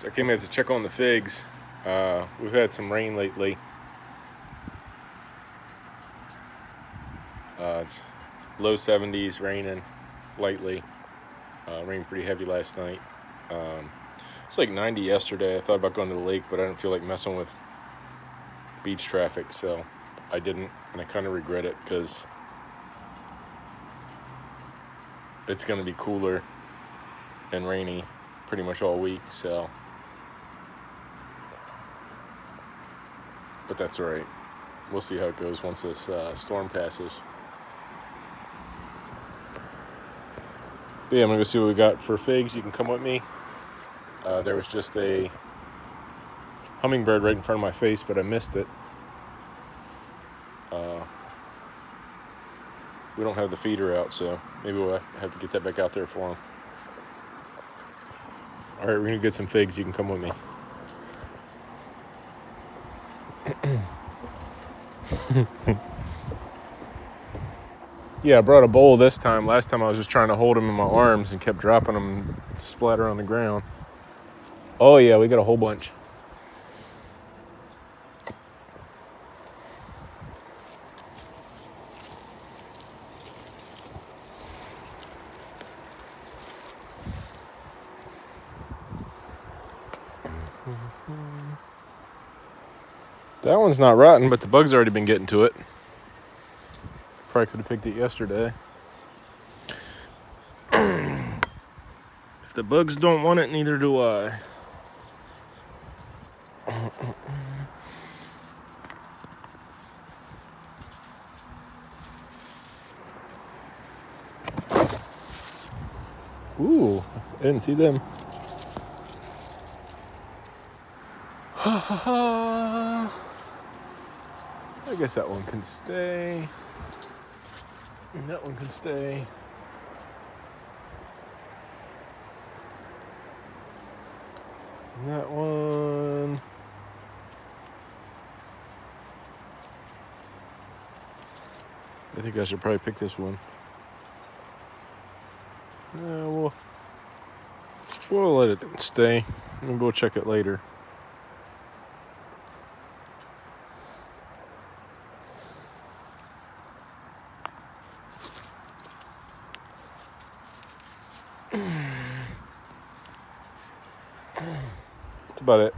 So I came in to check on the figs. We've had some rain lately. It's low 70s, raining lightly. Rained pretty heavy last night. It's like 90 yesterday. I thought about going to the lake, but I didn't feel like messing with beach traffic, so I didn't, and I kind of regret it because it's going to be cooler and rainy pretty much all week, so. But that's all right. We'll see how it goes once this storm passes. But yeah, I'm going to go see what we got for figs. You can come with me. There was just a hummingbird right in front of my face, but I missed it. We don't have the feeder out, so maybe we'll have to get that back out there for him. All right, we're going to get some figs. You can come with me. Yeah, I brought a bowl this time. Last time I was just trying to hold them in my arms and kept dropping them and splatter on the ground. Oh yeah, we got a whole bunch. That one's not rotten, but the bug's already been getting to it. Probably could have picked it yesterday. If the bugs don't want it, neither do I. Ooh, I didn't see them. I guess that one can stay. And that one can stay. And that one. I think I should probably pick this one. Yeah, we'll let it stay. And we'll check it later. That's about it.